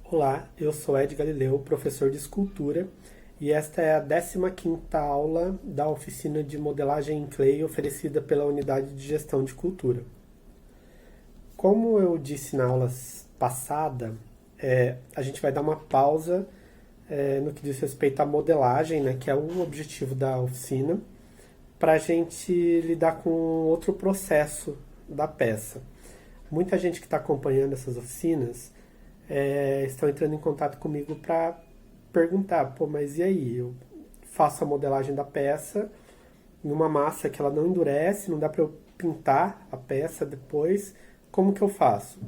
Olá, eu sou Ed Galileu, professor de escultura, e esta é a 15ª aula da oficina de modelagem em clay oferecida pela Unidade de Gestão de Cultura. Como eu disse na aula passada, a gente vai dar uma pausa no que diz respeito à modelagem, né, que é o objetivo da oficina, para a gente lidar com outro processo da peça. Muita gente que está acompanhando essas oficinas estão entrando em contato comigo para perguntar, mas e aí? Eu faço a modelagem da peça em uma massa que ela não endurece, não dá para eu pintar a peça depois, como que eu faço?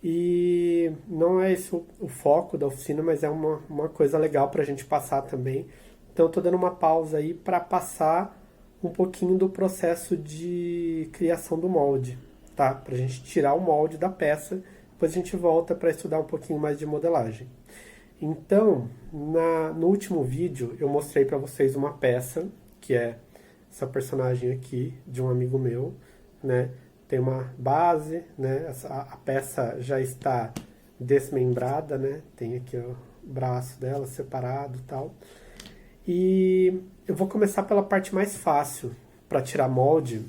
E não é esse o foco da oficina, mas é uma coisa legal para a gente passar também. Então eu estou dando uma pausa aí para passar um pouquinho do processo de criação do molde, tá? Para a gente tirar o molde da peça. Depois a gente volta para estudar um pouquinho mais de modelagem. Então, no último vídeo, eu mostrei para vocês uma peça, que é essa personagem aqui, de um amigo meu, né? Tem uma base, né? A peça já está desmembrada, né? Tem aqui o braço dela separado e tal. E eu vou começar pela parte mais fácil para tirar molde,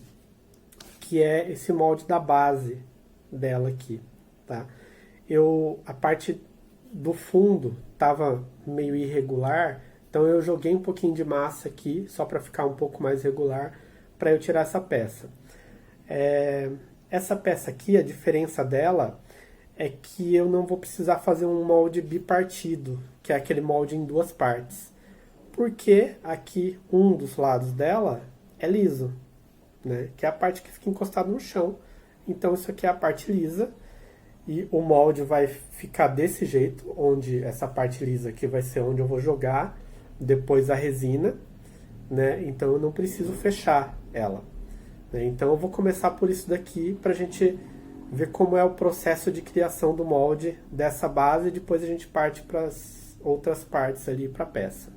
que é esse molde da base dela aqui. Tá? A parte do fundo estava meio irregular, então eu joguei um pouquinho de massa aqui, só para ficar um pouco mais regular, para eu tirar essa peça. Essa peça aqui, a diferença dela é que eu não vou precisar fazer um molde bipartido, que é aquele molde em duas partes, porque aqui um dos lados dela é liso, né? Que é a parte que fica encostada no chão. Então isso aqui é a parte lisa, e o molde vai ficar desse jeito, onde essa parte lisa aqui vai ser onde eu vou jogar depois a resina, né? Então eu não preciso fechar ela, né? Então eu vou começar por isso daqui para a gente ver como é o processo de criação do molde dessa base, e depois a gente parte para as outras partes ali para a peça.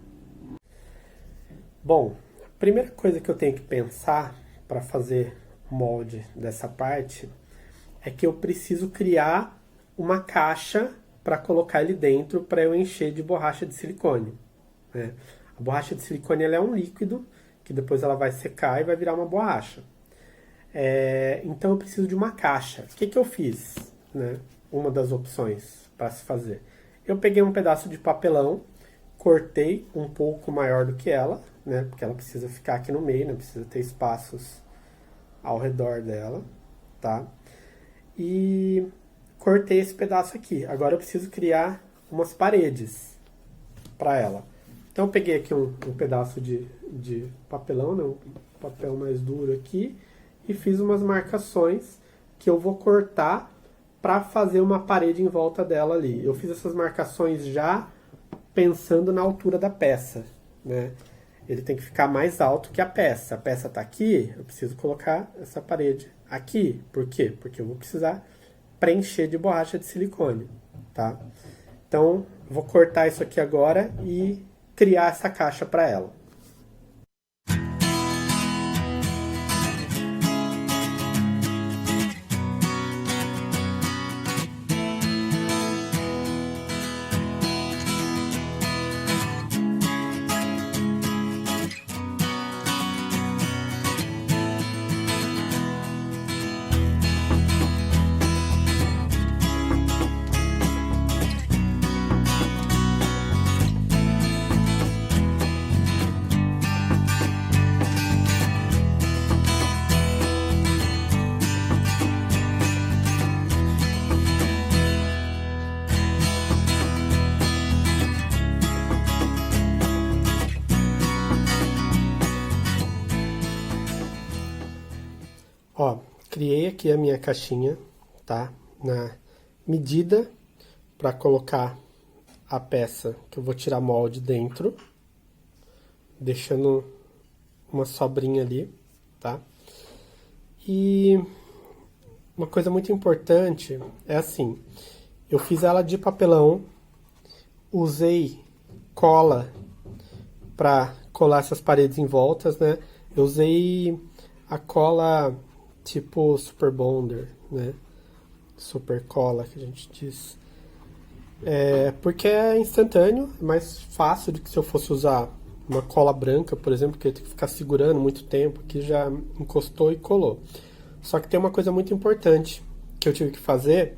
Bom, a primeira coisa que eu tenho que pensar para fazer o molde dessa parte é que eu preciso criar uma caixa para colocar ele dentro para eu encher de borracha de silicone, né? A borracha de silicone ela é um líquido que depois ela vai secar e vai virar uma borracha. Então eu preciso de uma caixa. O que eu fiz, né? Uma das opções para se fazer. Eu peguei um pedaço de papelão, cortei um pouco maior do que ela, né? Porque ela precisa ficar aqui no meio, né? Precisa ter espaços ao redor dela, tá? E cortei esse pedaço aqui. Agora eu preciso criar umas paredes para ela. Então eu peguei aqui um pedaço de papelão, né, um papel mais duro aqui, e fiz umas marcações que eu vou cortar para fazer uma parede em volta dela ali. Eu fiz essas marcações já pensando na altura da peça, né? Ele tem que ficar mais alto que a peça. A peça está aqui, eu preciso colocar essa parede aqui. Por quê? Porque eu vou precisar preencher de borracha de silicone, tá? Então, vou cortar isso aqui agora e criar essa caixa para ela. Ó, criei aqui a minha caixinha, tá? Na medida para colocar a peça que eu vou tirar molde dentro, deixando uma sobrinha ali, tá? E uma coisa muito importante é assim, eu fiz ela de papelão, usei cola para colar essas paredes em voltas, né? Eu usei a cola tipo Super Bonder, né? Super cola que a gente diz. Porque é instantâneo, é mais fácil do que se eu fosse usar uma cola branca, por exemplo, que eu tenho que ficar segurando muito tempo, que já encostou e colou. Só que tem uma coisa muito importante que eu tive que fazer,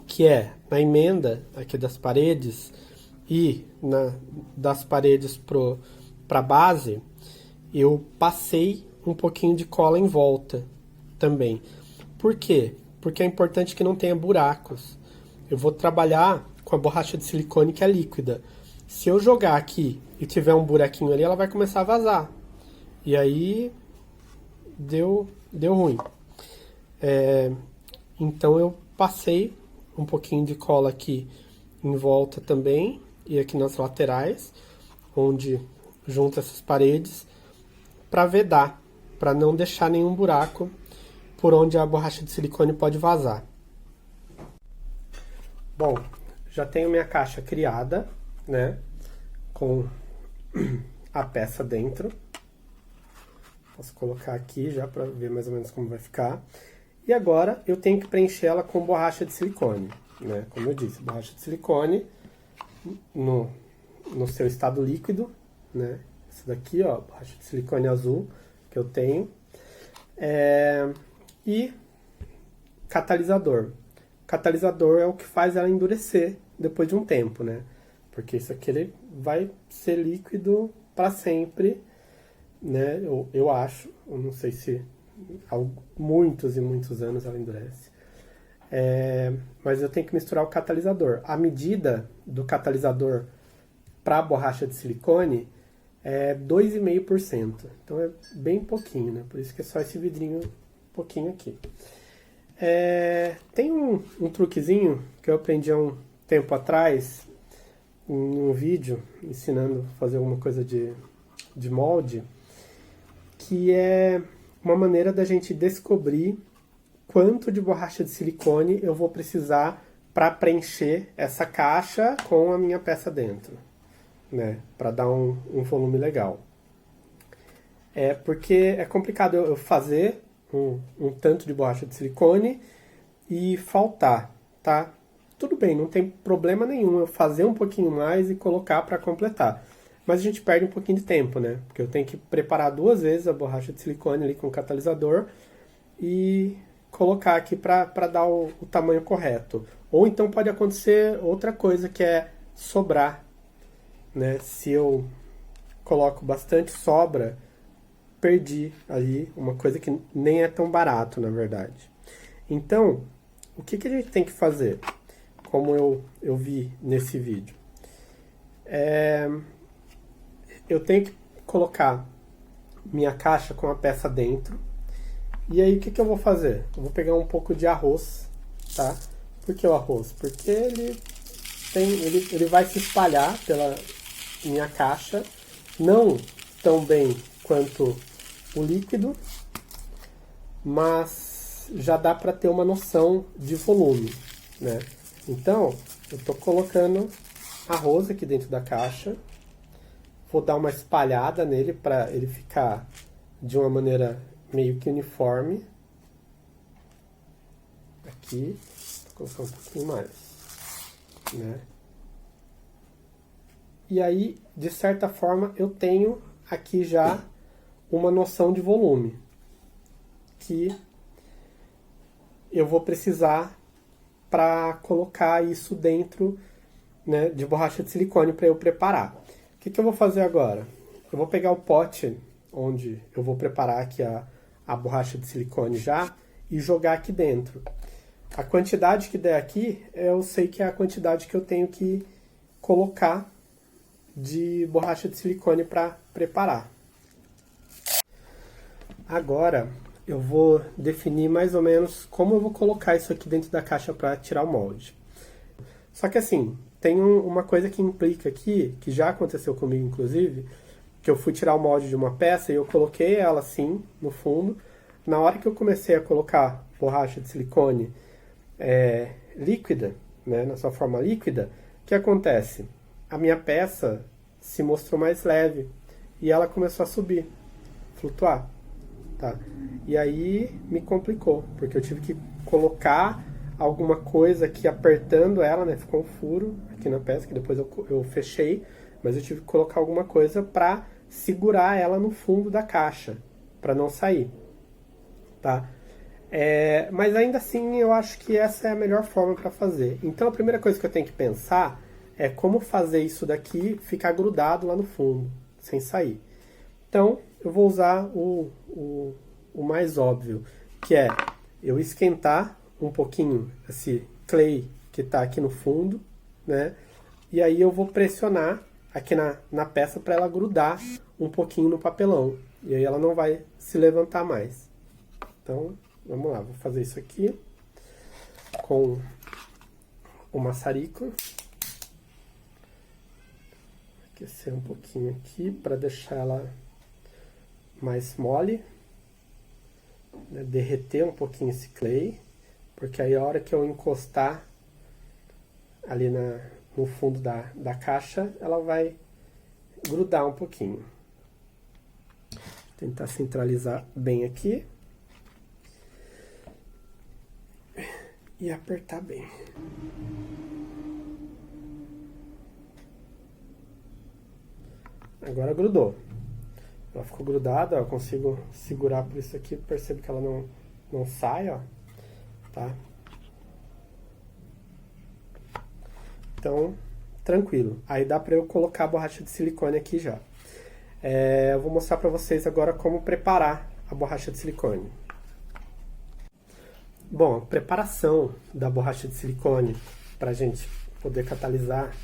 que é na emenda aqui das paredes e das paredes para a base, eu passei um pouquinho de cola em volta também. Por quê? Porque é importante que não tenha buracos. Eu vou trabalhar com a borracha de silicone que é líquida. Se eu jogar aqui e tiver um buraquinho ali, ela vai começar a vazar. E aí deu ruim. Então eu passei um pouquinho de cola aqui em volta também e aqui nas laterais, onde junta essas paredes, para vedar, para não deixar nenhum buraco por onde a borracha de silicone pode vazar. Bom, já tenho minha caixa criada, né, com a peça dentro. Posso colocar aqui já para ver mais ou menos como vai ficar. E agora eu tenho que preencher ela com borracha de silicone, né? Como eu disse, borracha de silicone no seu estado líquido, né? Esse daqui, ó, borracha de silicone azul que eu tenho. E catalisador. Catalisador é o que faz ela endurecer depois de um tempo, né? Porque isso aqui ele vai ser líquido para sempre, né? Eu acho, eu não sei se há muitos e muitos anos ela endurece. Mas eu tenho que misturar o catalisador. A medida do catalisador para a borracha de silicone é 2,5%. Então é bem pouquinho, né? Por isso que é só esse vidrinho pouquinho aqui. Tem um truquezinho que eu aprendi há um tempo atrás em um vídeo ensinando a fazer alguma coisa de molde, que é uma maneira da gente descobrir quanto de borracha de silicone eu vou precisar para preencher essa caixa com a minha peça dentro, né? Para dar um volume legal. Porque é complicado eu fazer um tanto de borracha de silicone e faltar, tá? Tudo bem, não tem problema nenhum eu fazer um pouquinho mais e colocar para completar. Mas a gente perde um pouquinho de tempo, né? Porque eu tenho que preparar 2 vezes a borracha de silicone ali com o catalisador e colocar aqui para dar o tamanho correto. Ou então pode acontecer outra coisa, que é sobrar, né? Se eu coloco bastante sobra, perdi ali uma coisa que nem é tão barato, na verdade. Então, o que a gente tem que fazer? Como eu vi nesse vídeo. Eu tenho que colocar minha caixa com a peça dentro. E aí o que eu vou fazer? Eu vou pegar um pouco de arroz, tá? Por que o arroz? Porque ele vai se espalhar pela minha caixa, não tão bem quanto o líquido, mas já dá para ter uma noção de volume, né? Então, eu estou colocando arroz aqui dentro da caixa. Vou dar uma espalhada nele para ele ficar de uma maneira meio que uniforme. Aqui, vou colocar um pouquinho mais, né? E aí, de certa forma, eu tenho aqui já uma noção de volume que eu vou precisar para colocar isso dentro, né, de borracha de silicone para eu preparar. O que eu vou fazer agora? Eu vou pegar o pote onde eu vou preparar aqui a borracha de silicone já e jogar aqui dentro. A quantidade que der aqui, eu sei que é a quantidade que eu tenho que colocar de borracha de silicone para preparar. Agora eu vou definir mais ou menos como eu vou colocar isso aqui dentro da caixa para tirar o molde. Só que assim, tem uma coisa que implica aqui, que já aconteceu comigo inclusive, que eu fui tirar o molde de uma peça e eu coloquei ela assim no fundo. Na hora que eu comecei a colocar borracha de silicone líquida, né, na sua forma líquida, o que acontece? A minha peça se mostrou mais leve e ela começou a subir, flutuar, tá? E aí me complicou, porque eu tive que colocar alguma coisa aqui apertando ela, né? Ficou um furo aqui na peça, que depois eu fechei, mas eu tive que colocar alguma coisa para segurar ela no fundo da caixa, para não sair, tá? Mas ainda assim eu acho que essa é a melhor forma para fazer. Então a primeira coisa que eu tenho que pensar é como fazer isso daqui ficar grudado lá no fundo, sem sair. Então eu vou usar o mais óbvio, que é eu esquentar um pouquinho esse clay que está aqui no fundo, né? E aí eu vou pressionar aqui na peça para ela grudar um pouquinho no papelão. E aí ela não vai se levantar mais. Então, vamos lá, vou fazer isso aqui com o maçarico. Aquecer um pouquinho aqui para deixar ela mais mole, né? Derreter um pouquinho esse clay, porque aí a hora que eu encostar ali no fundo da caixa, ela vai grudar um pouquinho. Vou tentar centralizar bem aqui. E apertar bem. Agora grudou. Ela ficou grudada, ó, eu consigo segurar por isso aqui, percebo que ela não sai, ó, tá? Então, tranquilo. Aí dá pra eu colocar a borracha de silicone aqui já. Eu vou mostrar pra vocês agora como preparar a borracha de silicone. Bom, a preparação da borracha de silicone pra gente poder catalisar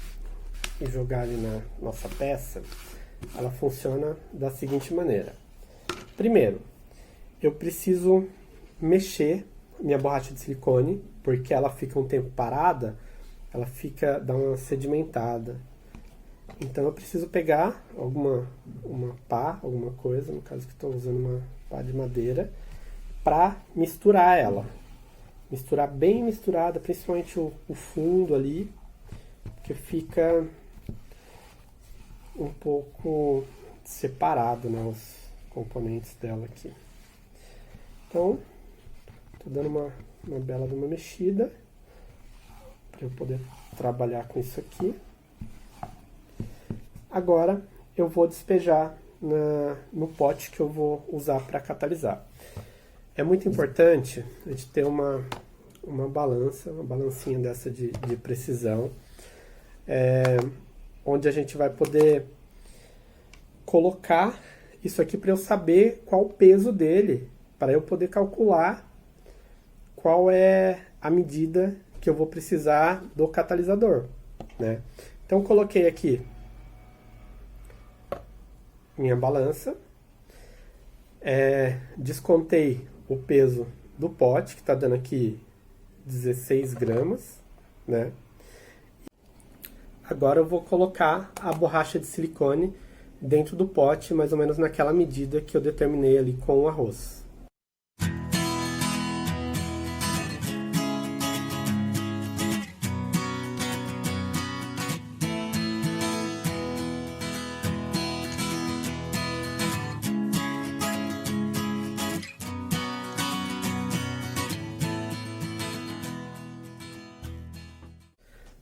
e jogar ali na nossa peça, ela funciona da seguinte maneira. Primeiro, eu preciso mexer minha borracha de silicone, porque ela fica um tempo parada, ela dá uma sedimentada. Então eu preciso pegar uma pá, alguma coisa, no caso que estou usando uma pá de madeira, para misturar ela. Misturar bem misturada, principalmente o fundo ali, que fica um pouco separado, né, os componentes dela aqui. Então, tô dando uma bela de uma mexida para eu poder trabalhar com isso aqui. Agora eu vou despejar no pote que eu vou usar para catalisar. É muito importante a gente ter uma balancinha dessa de precisão, onde a gente vai poder colocar isso aqui para eu saber qual o peso dele, para eu poder calcular qual é a medida que eu vou precisar do catalisador, né? Então coloquei aqui minha balança, descontei o peso do pote, que está dando aqui 16 gramas, né? Agora eu vou colocar a borracha de silicone dentro do pote, mais ou menos naquela medida que eu determinei ali com o arroz.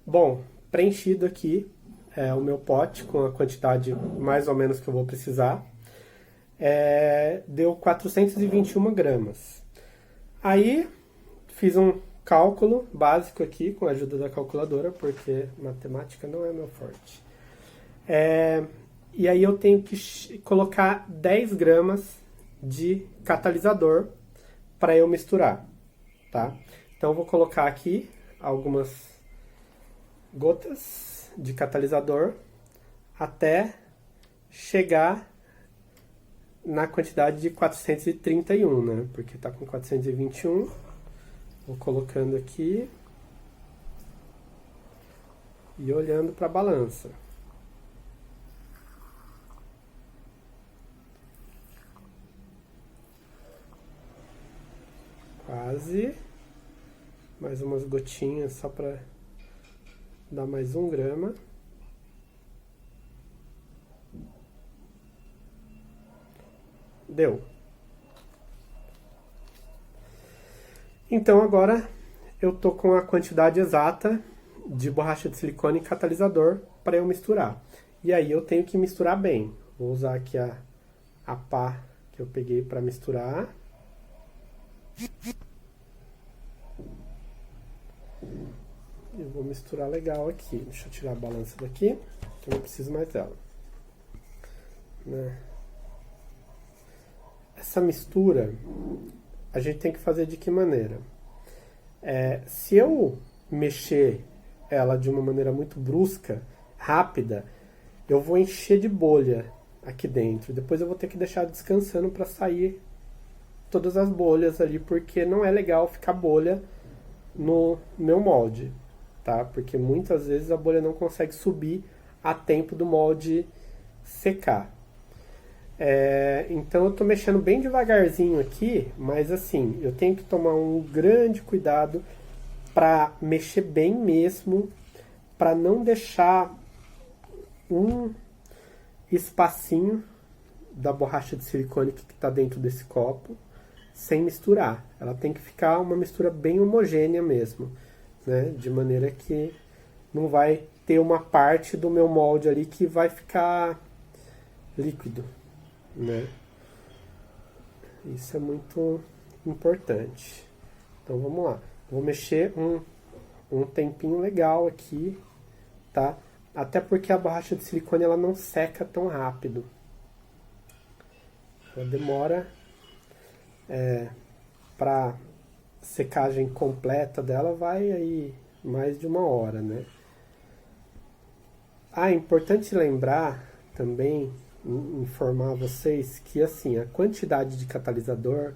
Bom, preenchido aqui o meu pote com a quantidade mais ou menos que eu vou precisar, deu 421 gramas. Aí fiz um cálculo básico aqui com a ajuda da calculadora, porque matemática não é meu forte. E aí eu tenho que colocar 10 gramas de catalisador para eu misturar, tá? Então eu vou colocar aqui algumas gotas de catalisador até chegar na quantidade de 431, né? Porque tá com 421. Vou colocando aqui e olhando para a balança. Quase. Mais umas gotinhas só para dar mais 1 grama. Deu. Então agora eu tô com a quantidade exata de borracha de silicone e catalisador para eu misturar. E aí eu tenho que misturar bem. Vou usar aqui a pá que eu peguei para misturar. Eu vou misturar legal aqui. Deixa eu tirar a balança daqui, que eu não preciso mais dela. Né? Essa mistura a gente tem que fazer de que maneira? Se eu mexer ela de uma maneira muito brusca, rápida, eu vou encher de bolha aqui dentro. Depois eu vou ter que deixar descansando para sair todas as bolhas ali, porque não é legal ficar bolha no meu molde, tá? Porque muitas vezes a bolha não consegue subir a tempo do molde secar. Então eu tô mexendo bem devagarzinho aqui, mas assim, eu tenho que tomar um grande cuidado para mexer bem mesmo, para não deixar um espacinho da borracha de silicone que está dentro desse copo sem misturar. Ela tem que ficar uma mistura bem homogênea mesmo, né? De maneira que não vai ter uma parte do meu molde ali que vai ficar líquido, né? Isso é muito importante. Então vamos lá. Vou mexer um tempinho legal aqui, tá? Até porque a borracha de silicone ela não seca tão rápido. Ela demora para secagem completa dela, vai aí mais de 1 hora, né? É importante lembrar também, informar vocês que assim, a quantidade de catalisador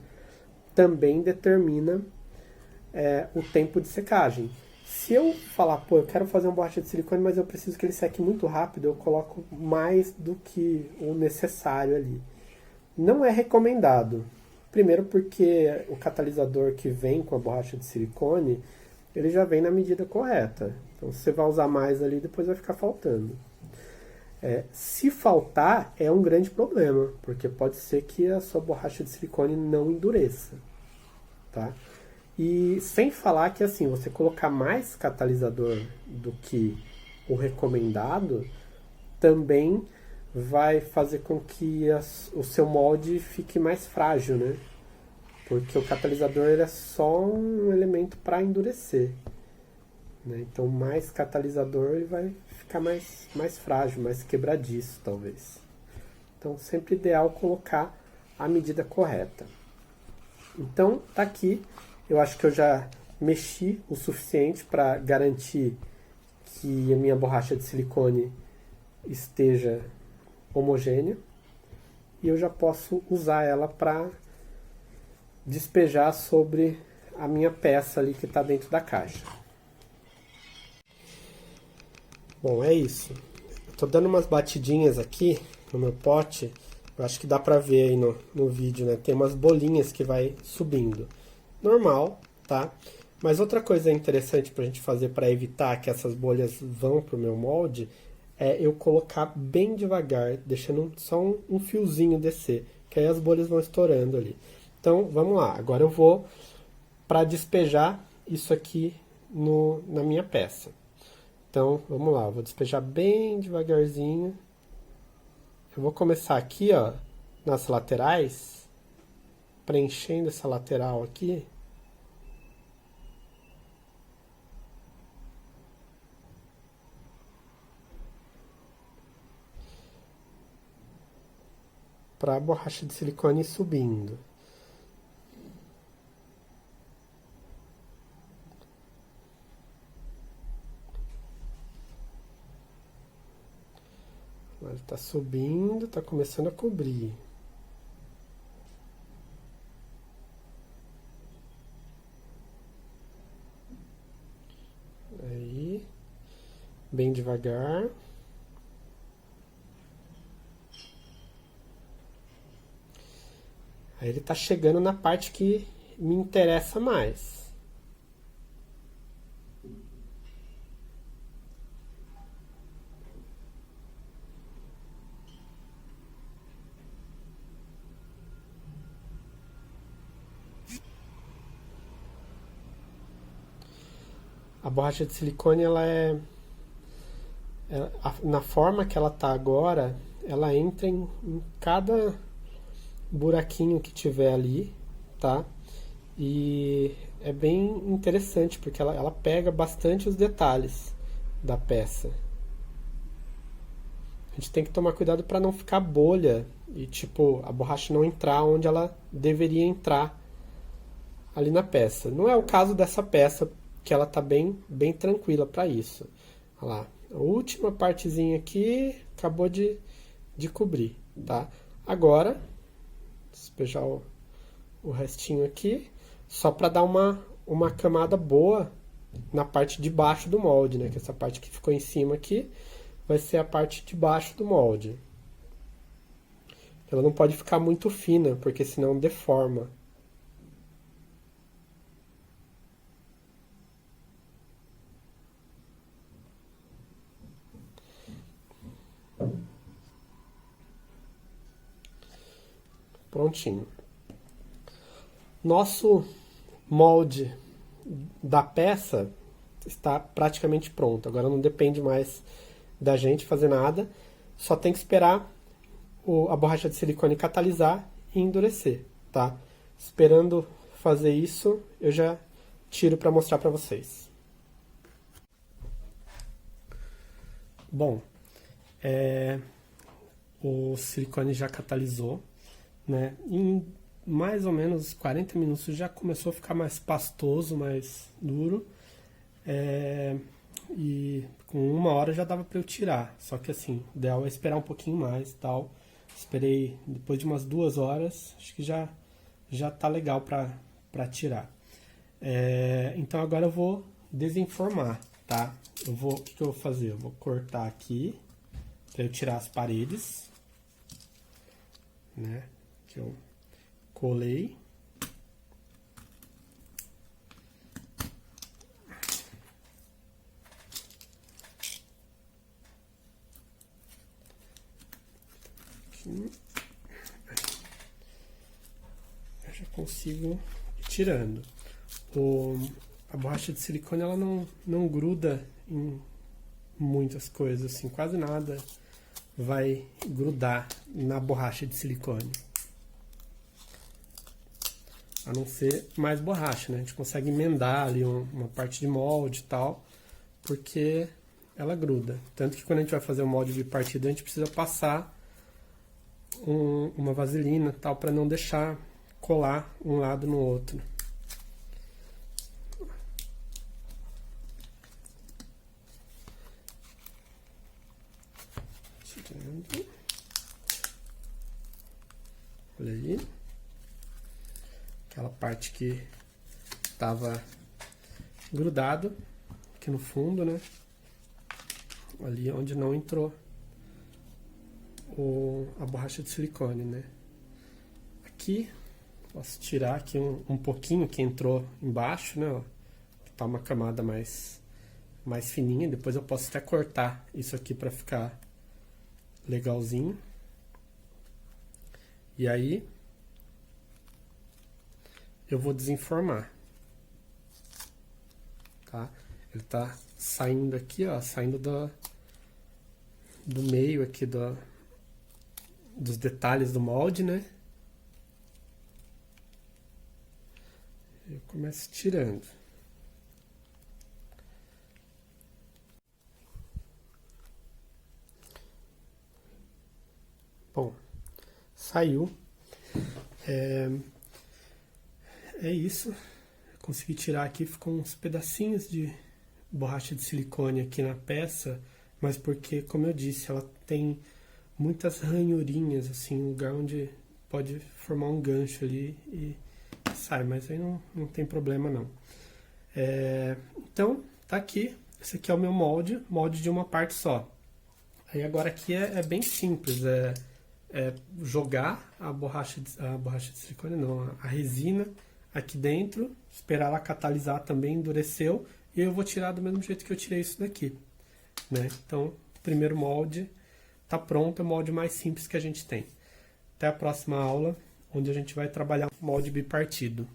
também determina o tempo de secagem. Se eu falar, pô, eu quero fazer uma borracha de silicone, mas eu preciso que ele seque muito rápido, eu coloco mais do que o necessário ali. Não é recomendado. Primeiro porque o catalisador que vem com a borracha de silicone, ele já vem na medida correta. Então se você vai usar mais ali, depois vai ficar faltando. Se faltar, é um grande problema, porque pode ser que a sua borracha de silicone não endureça, tá? E sem falar que assim, você colocar mais catalisador do que o recomendado também vai fazer com que o seu molde fique mais frágil, né? Porque o catalisador ele é só um elemento para endurecer, né? Então mais catalisador ele vai ficar mais frágil, mais quebradiço talvez. Então sempre ideal colocar a medida correta. Então tá aqui. Eu acho que eu já mexi o suficiente para garantir que a minha borracha de silicone esteja homogênea. E eu já posso usar ela para despejar sobre a minha peça ali que está dentro da caixa. Bom, é isso. Estou dando umas batidinhas aqui no meu pote. Eu acho que dá para ver aí no vídeo, né? Tem umas bolinhas que vai subindo. Normal, tá? Mas outra coisa interessante pra gente fazer para evitar que essas bolhas vão pro meu molde é eu colocar bem devagar, deixando só um fiozinho descer, que aí as bolhas vão estourando ali. Então, vamos lá. Agora eu vou para despejar isso aqui na minha peça. Então, vamos lá. Eu vou despejar bem devagarzinho. Eu vou começar aqui, ó, nas laterais, preenchendo essa lateral aqui. Para a borracha de silicone ir subindo. Ele está subindo, está começando a cobrir. Aí, bem devagar. Aí ele está chegando na parte que me interessa mais. A borracha de silicone, na forma que ela tá agora, ela entra em cada buraquinho que tiver ali, tá? E é bem interessante, porque ela pega bastante os detalhes da peça. A gente tem que tomar cuidado para não ficar bolha e, tipo, a borracha não entrar onde ela deveria entrar ali na peça. Não é o caso dessa peça, que ela tá bem tranquila para isso. Olha lá, a última partezinha aqui acabou de cobrir, tá? Agora, despejar o restinho aqui, só para dar uma camada boa na parte de baixo do molde, né? Que essa parte que ficou em cima aqui vai ser a parte de baixo do molde. Ela não pode ficar muito fina, porque senão deforma. Prontinho. Nosso molde da peça está praticamente pronto. Agora não depende mais da gente fazer nada. Só tem que esperar a borracha de silicone catalisar e endurecer, tá? Esperando fazer isso, eu já tiro para mostrar para vocês. Bom, o silicone já catalisou, né? Em mais ou menos 40 minutos já começou a ficar mais pastoso, mais duro. E com 1 hora já dava para eu tirar. Só que assim, o ideal é esperar um pouquinho mais e tal. Esperei depois de umas 2 horas, acho que já tá legal para tirar. Então agora eu vou desenformar, tá? O que eu vou fazer? Eu vou cortar aqui para eu tirar as paredes, né? Que eu colei. Aqui. Eu já consigo ir tirando. A borracha de silicone ela não gruda em muitas coisas, assim, quase nada vai grudar na borracha de silicone. A não ser mais borracha, né? A gente consegue emendar ali uma parte de molde e tal, porque ela gruda. Tanto que quando a gente vai fazer o molde bipartido, a gente precisa passar uma vaselina e tal, para não deixar colar um lado no outro. Tirando. Olha aí. Aquela parte que estava grudado aqui no fundo, né? Ali onde não entrou a borracha de silicone, né? Aqui, posso tirar aqui um pouquinho que entrou embaixo, né? Ó, tá uma camada mais fininha. Depois eu posso até cortar isso aqui para ficar legalzinho. E aí eu vou desenformar, tá? Ele tá saindo aqui, ó, saindo do meio aqui dos detalhes do molde, né? Eu começo tirando. Bom, saiu. É isso. Consegui tirar aqui, ficou uns pedacinhos de borracha de silicone aqui na peça, mas porque, como eu disse, ela tem muitas ranhurinhas, assim, um lugar onde pode formar um gancho ali e sai, mas aí não tem problema não. Então, tá aqui. Esse aqui é o meu molde de uma parte só. Aí agora aqui é bem simples, jogar a borracha de silicone, não, a resina aqui dentro, esperar ela catalisar também, endureceu, e eu vou tirar do mesmo jeito que eu tirei isso daqui, né? Então, o primeiro molde tá pronto, é o molde mais simples que a gente tem. Até a próxima aula, onde a gente vai trabalhar o molde bipartido.